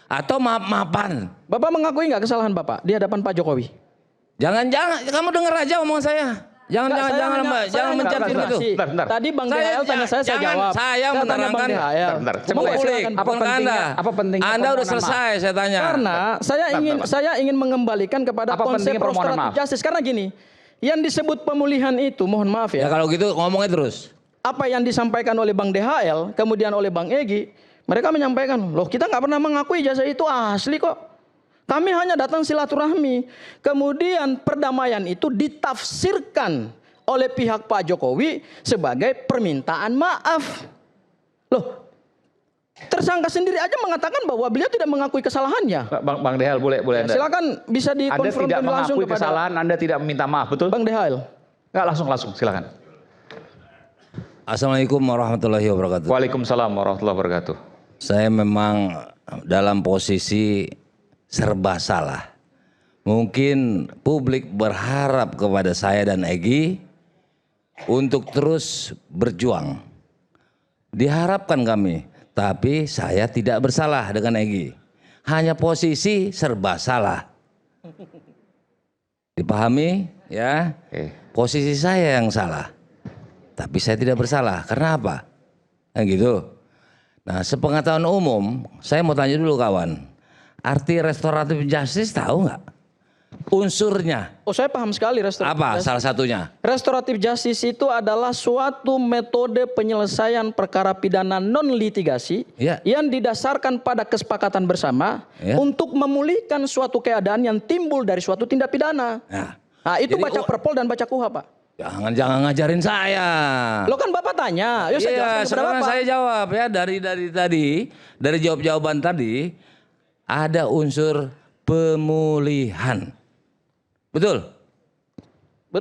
atau maaf-maafan. Bapak mengakui nggak kesalahan Bapak di hadapan Pak Jokowi? Jangan, kamu dengar aja omongan saya. Jangan mencapai itu. Tadi Bang DHL tanya saya jawab. Saya menerangkan apa penting Anda udah selesai saya tanya. Karena saya ingin mengembalikan kepada konsep restoratif justice. Karena gini, yang disebut pemulihan itu, mohon maaf ya. Ya kalau gitu ngomongnya terus. Apa yang disampaikan oleh Bang DHL, kemudian oleh Bang Egy, mereka menyampaikan, loh kita nggak pernah mengakui ijazah itu asli kok. Kami hanya datang silaturahmi. Kemudian perdamaian itu ditafsirkan oleh pihak Pak Jokowi sebagai permintaan maaf. Loh, tersangka sendiri aja mengatakan bahwa beliau tidak mengakui kesalahannya. Bang DHL boleh Anda. Silakan bisa dikonfirmasi langsung kepada. Anda tidak mengakui kesalahan, Anda tidak meminta maaf, betul? Bang DHL. Enggak, langsung silakan. Assalamualaikum warahmatullahi wabarakatuh. Waalaikumsalam warahmatullahi wabarakatuh. Saya memang dalam posisi serba salah. Mungkin publik berharap kepada saya dan Egy untuk terus berjuang. Diharapkan kami, tapi saya tidak bersalah dengan Egy. Hanya posisi serba salah. Dipahami ya? Posisi saya yang salah. Tapi saya tidak bersalah. Karena apa? Nah, gitu. Nah, sepengetahuan umum, saya mau tanya dulu kawan. Arti restoratif justice tahu nggak? Unsurnya. Oh, saya paham sekali restoratif. Apa salah satunya? Restoratif justice itu adalah suatu metode penyelesaian perkara pidana non litigasi yang didasarkan pada kesepakatan bersama untuk memulihkan suatu keadaan yang timbul dari suatu tindak pidana. Nah, itu jadi, baca Perpol dan baca KUHA, Pak. Jangan ngajarin saya. Lo kan Bapak tanya, ya saya sekarang saya jawab ya dari jawaban tadi ada unsur pemulihan. Betul?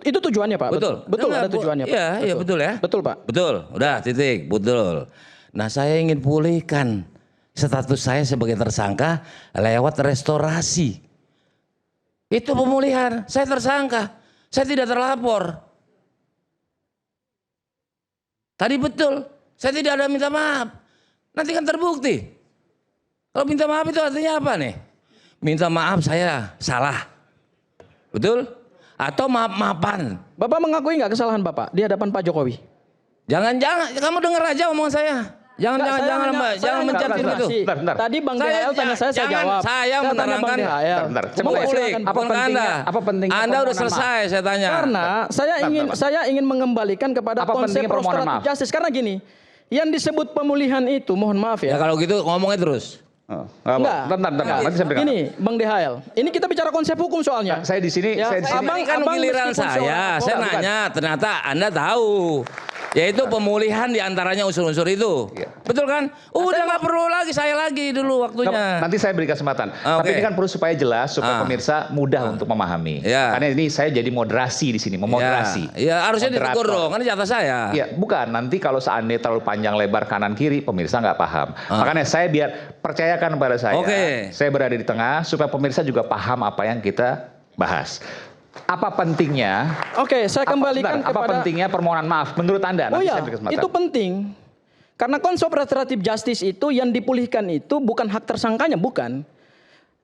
Itu tujuannya Pak. Betul ada tujuannya Pak. Iya betul ya. Betul Pak. Betul. Udah titik. Betul. Nah saya ingin pulihkan status saya sebagai tersangka lewat restorasi. Itu pemulihan. Saya tersangka. Saya tidak terlapor. Tadi betul, saya tidak ada minta maaf. Nanti kan terbukti. Kalau minta maaf itu artinya apa nih? Minta maaf saya salah. Betul? Atau maaf-maafan. Bapak mengakui nggak kesalahan Bapak di hadapan Pak Jokowi? Jangan, kamu dengar aja omongan saya. Jangan mencapai itu. Tadi Bang DHL tanya saya jawab. Saya menerangkan apa penting Anda udah selesai saya tanya. Karena saya ingin mengembalikan kepada konsep restoratif justice. Karena gini, yang disebut pemulihan itu, mohon maaf ya. Ya kalau gitu ngomongnya terus. Nanti saya berikan. Ini Bang DHL. Ini kita bicara konsep hukum soalnya. Saya di sini. Abang giliran saya nanya, ternyata Anda tahu. Yaitu pemulihan diantaranya unsur-unsur itu. Betul kan? Udah nggak perlu lagi saya lagi dulu waktunya. Nanti saya beri kesempatan. Tapi ini kan perlu supaya jelas, supaya pemirsa mudah untuk memahami. Karena ini saya jadi moderasi di sini, memoderasi. Iya, harusnya ditegur dong, kan jatah saya. Iya, bukan. Nanti kalau seandainya terlalu panjang lebar kanan kiri, pemirsa nggak paham. Makanya saya biar percayakan pada saya. Saya berada di tengah supaya pemirsa juga paham apa yang kita bahas. Apa pentingnya? Saya kembalikan kepada apa pentingnya permohonan maaf menurut Anda? Nanti saya beri kesempatan. Itu penting. Karena konsep restoratif justice itu yang dipulihkan itu bukan hak tersangkanya, bukan.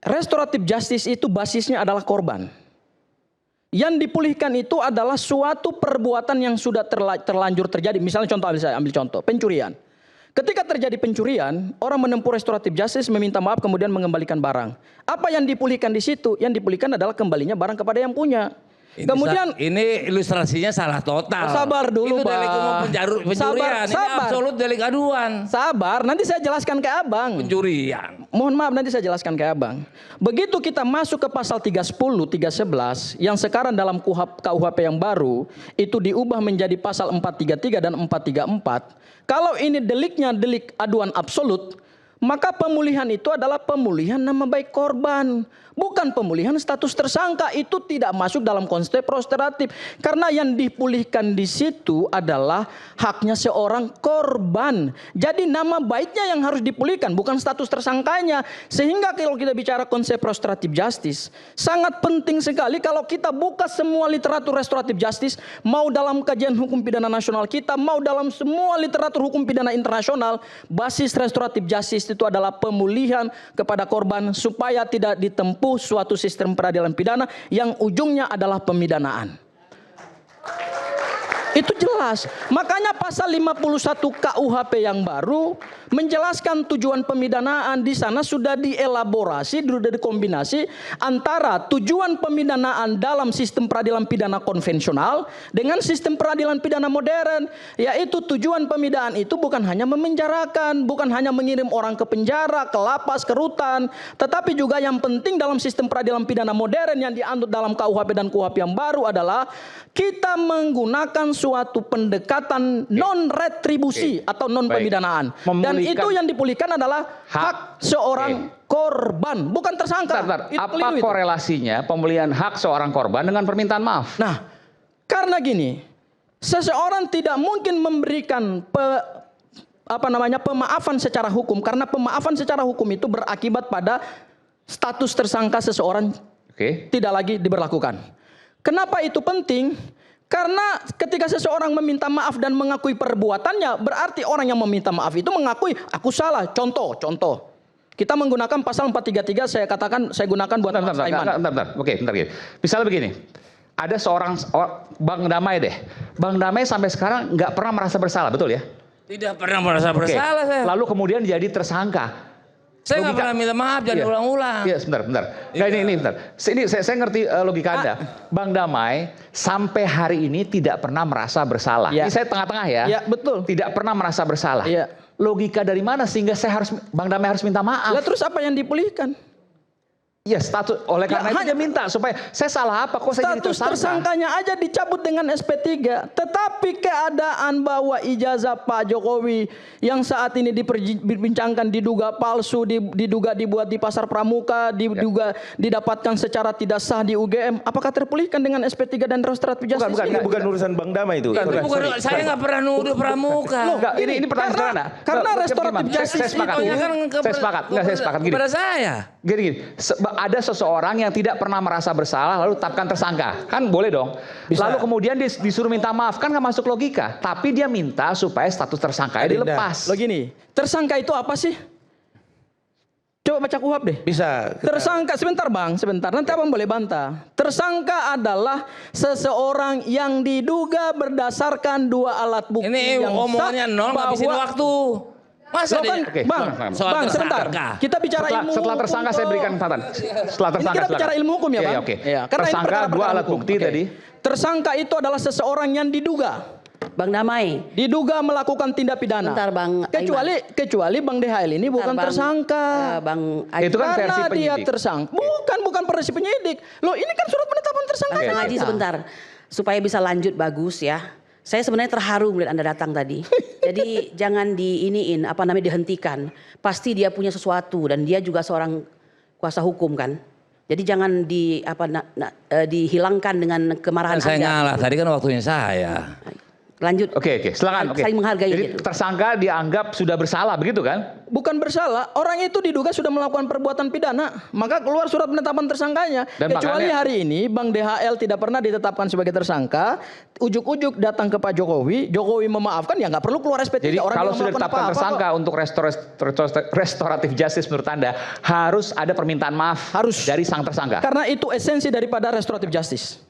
Restoratif justice itu basisnya adalah korban. Yang dipulihkan itu adalah suatu perbuatan yang sudah terlanjur terjadi. Misalnya ambil contoh, pencurian. Ketika terjadi pencurian, orang menempuh restoratif justice meminta maaf kemudian mengembalikan barang. Apa yang dipulihkan di situ? Yang dipulihkan adalah kembalinya barang kepada yang punya. Kemudian ini ilustrasinya salah total. Sabar dulu, Itu delik umum pencurian. Ini absolut delik aduan. Sabar, nanti saya jelaskan ke Abang. Pencurian. Mohon maaf, nanti saya jelaskan ke Abang. Begitu kita masuk ke pasal 310, 311 yang sekarang dalam KUHP yang baru itu diubah menjadi pasal 433 dan 434. Kalau ini deliknya delik aduan absolut, maka pemulihan itu adalah pemulihan nama baik korban. Bukan pemulihan status tersangka, itu tidak masuk dalam konsep restoratif. Karena yang dipulihkan di situ adalah haknya seorang korban. Jadi nama baiknya yang harus dipulihkan, bukan status tersangkanya. Sehingga kalau kita bicara konsep restoratif justice, sangat penting sekali kalau kita buka semua literatur restoratif justice, mau dalam kajian hukum pidana nasional kita, mau dalam semua literatur hukum pidana internasional, basis restoratif justice itu adalah pemulihan kepada korban supaya tidak ditempuh suatu sistem peradilan pidana yang ujungnya adalah pemidanaan. Itu jelas. Makanya pasal 51 KUHP yang baru menjelaskan tujuan pemidanaan. Di sana sudah dielaborasi, sudah dikombinasi antara tujuan pemidanaan dalam sistem peradilan pidana konvensional dengan sistem peradilan pidana modern. Yaitu tujuan pemidanaan itu bukan hanya memenjarakan, bukan hanya mengirim orang ke penjara, ke lapas, ke rutan, tetapi juga yang penting dalam sistem peradilan pidana modern yang dianut dalam KUHP dan KUHP yang baru adalah kita menggunakan suatu pendekatan non-retribusi atau non-pemidanaan. Dan itu yang dipulihkan adalah hak seorang korban, bukan tersangka. Apa korelasinya pemulihan hak seorang korban dengan permintaan maaf? Nah, karena gini, seseorang tidak mungkin memberikan pemaafan secara hukum, karena pemaafan secara hukum itu berakibat pada status tersangka seseorang tidak lagi diberlakukan. Kenapa itu penting? Karena ketika seseorang meminta maaf dan mengakui perbuatannya, berarti orang yang meminta maaf itu mengakui, aku salah. Contoh. Kita menggunakan pasal 433, saya gunakan buat Mas Aiman. Bentar. Oke, bentar. Misalnya begini, ada seorang Bang Damai deh. Bang Damai sampai sekarang nggak pernah merasa bersalah, betul ya? Tidak pernah merasa bersalah saya. Lalu kemudian jadi tersangka. Saya nggak pernah minta maaf, jangan ulang-ulang. Iya, sebentar. Nah, ini bentar. Ini saya ngerti logika Anda. Bang Damai sampai hari ini tidak pernah merasa bersalah. Ini saya tengah-tengah ya. Iya, betul. Tidak pernah merasa bersalah. Iya. Logika dari mana sehingga Bang Damai harus minta maaf? Lah terus apa yang dipulihkan? Iya, status oleh karena itu dia minta supaya saya salah apa kok saya jadi tersangka. Tersangkanya aja dicabut dengan SP3, tetapi keadaan bahwa ijazah Pak Jokowi yang saat ini diperbincangkan diduga palsu, diduga dibuat di pasar pramuka, diduga didapatkan secara tidak sah di UGM, apakah terpulihkan dengan SP3 dan restoratif justice? Bukan urusan Bang Damai itu. Saya nggak pernah nuduh pramuka. Ini pertanyaan sederhana. Karena restoratif justice itu saya sepakat gini. Kepada saya. Gini. Ada seseorang yang tidak pernah merasa bersalah lalu tetapkan tersangka, kan boleh dong. Bisa. Lalu kemudian disuruh minta maaf, kan nggak masuk logika. Tapi dia minta supaya status tersangkanya dilepas. Lo gini, tersangka itu apa sih? Coba baca KUHP deh. Bisa. Tersangka, sebentar nanti abang boleh bantah. Tersangka adalah seseorang yang diduga berdasarkan dua alat bukti ini yang omongannya nol, ngabisin waktu. Masa kan, Bang, sebentar. Kita bicara ilmu setelah tersangka saya berikan catatan. Setelah tersangka kita bicara ilmu hukum ya, Bang. Oke. Ya, tersangka dua alat bukti tadi. Tersangka itu adalah seseorang yang diduga. Bang Damai. Diduga melakukan tindak pidana. Bentar, Bang. Kecuali Bang DHL ini bukan tersangka. Bang itu kan versi karena penyidik. dia tersangka. Bukan versi penyidik. Loh, ini kan surat penetapan tersangka. Bang Haji sebentar. Supaya bisa lanjut bagus ya. Saya sebenarnya terharu melihat Anda datang tadi. Jadi jangan dihentikan. Pasti dia punya sesuatu dan dia juga seorang kuasa hukum kan. Jadi jangan dihilangkan dengan kemarahan Anda. Saya ngalah, tadi kan waktunya saya. Lanjut. Oke, silakan. Saling menghargai. Jadi gitu. tersangka dianggap sudah bersalah, begitu kan? Bukan bersalah, orang itu diduga sudah melakukan perbuatan pidana, maka keluar surat penetapan tersangkanya. Dan kecuali hari ini Bang DHL tidak pernah ditetapkan sebagai tersangka, ujuk-ujuk datang ke Pak Jokowi, Jokowi memaafkan, ya nggak perlu keluar SP3. Jadi orang kalau sudah ditetapkan tersangka untuk restoratif justice menurut Anda, harus ada permintaan maaf dari sang tersangka. Karena itu esensi daripada restoratif justice.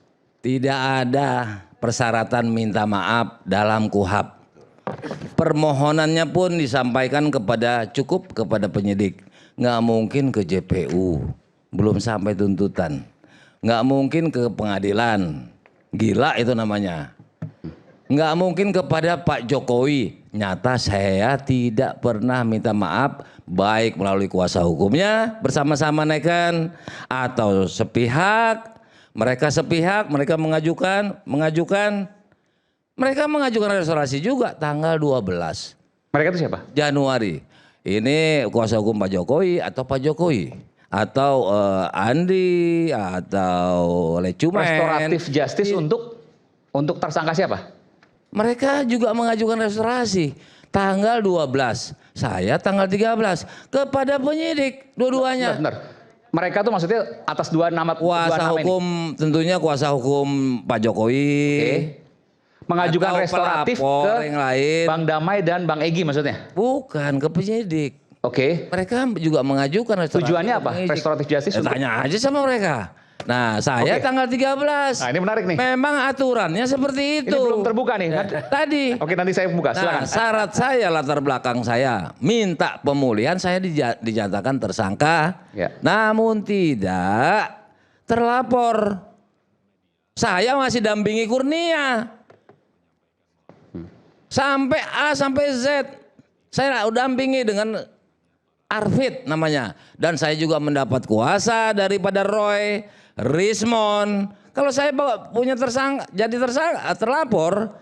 Tidak ada persyaratan minta maaf dalam KUHP. Permohonannya pun disampaikan cukup kepada penyidik. Nggak mungkin ke JPU, belum sampai tuntutan. Nggak mungkin ke pengadilan, gila itu namanya. Nggak mungkin kepada Pak Jokowi. Nyata saya tidak pernah minta maaf, baik melalui kuasa hukumnya bersama-sama Neken atau sepihak. Mereka sepihak, mereka mengajukan restorasi juga tanggal 12. Mereka itu siapa? Januari. Ini kuasa hukum Pak Jokowi atau Pak Jokowi atau Andi atau Lecumen. Restoratif justice untuk tersangka siapa? Mereka juga mengajukan restorasi tanggal 12. Saya tanggal 13 kepada penyidik dua-duanya. Benar. Mereka tuh maksudnya atas dua nama kuasa hukum ini. Tentunya kuasa hukum Pak Jokowi mengajukan restoratif ke yang lain. Bang Damai dan Bang Egy maksudnya? Bukan, ke penyidik. Oke. Mereka juga mengajukan restoratif. Tujuannya apa? Restoratif justice? Tanya aja sama mereka. Nah, saya tanggal 13. Nah, ini menarik nih. Memang aturannya seperti itu. Ini belum terbuka nih. Tadi. Oke, nanti saya buka. Silakan. Nah, syarat saya, latar belakang saya minta pemulihan, saya dinyatakan tersangka. Ya. Namun tidak terlapor. Saya masih dampingi Kurnia. Sampai A sampai Z. Saya dampingi dengan Arvid namanya. Dan saya juga mendapat kuasa daripada Roy, Rismond. Kalau saya punya tersangka, jadi tersangka, terlapor,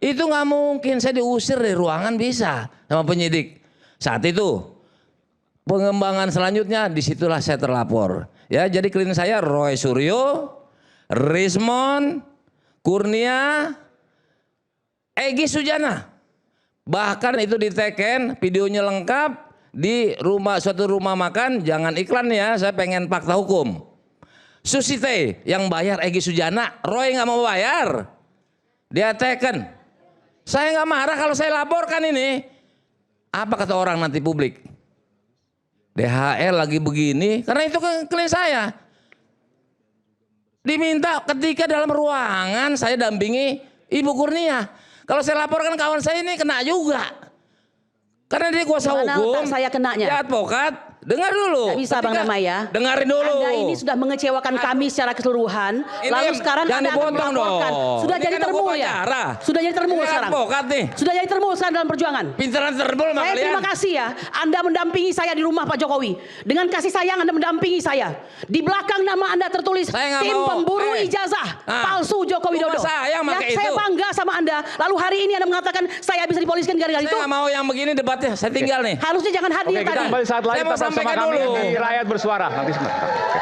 itu nggak mungkin saya diusir dari ruangan bisa sama penyidik. Saat itu pengembangan selanjutnya disitulah saya terlapor. Ya, jadi klien saya Roy Suryo, Rismond, Kurnia, Egy Sujana. Bahkan itu diteken, videonya lengkap. Di suatu rumah makan, jangan iklan ya, saya pengen fakta hukum. Susite yang bayar Egy Sujana, Roy nggak mau bayar, dia teken. Saya nggak marah kalau saya laporkan ini. Apa kata orang nanti publik? DHL lagi begini, karena itu kan klien saya. Diminta ketika dalam ruangan saya dampingi Ibu Kurnia. Kalau saya laporkan kawan saya ini kena juga. Karena dia kuasa hukum, saya kenanya? dia advokat. Dengar dulu. Nggak bisa Bang Damai ya. Dengarin dulu. Anda ini sudah mengecewakan kami secara keseluruhan. Lalu sekarang Anda akan melaporkan. Sudah jadi termul ya. Sudah jadi termul sekarang. Advokat nih. Sudah jadi termul sekarang dalam perjuangan. Pinteran termul sama Saya kalian. terima kasih ya. Anda mendampingi saya di rumah Pak Jokowi. Dengan kasih sayang Anda mendampingi saya. Di belakang nama Anda tertulis tim pemburu ijazah palsu Joko Widodo. Saya bangga sama Anda. Lalu hari ini Anda mengatakan saya bisa dipoliskan gara-gara itu. Saya nggak mau yang begini debatnya. Saya tinggal nih. Harusnya jangan hadir Oke, kita tadi. kembali saat lagi Saya mau tetap bersama sampaikan kami dulu. di Rakyat Bersuara. Nanti sebentar. Oke.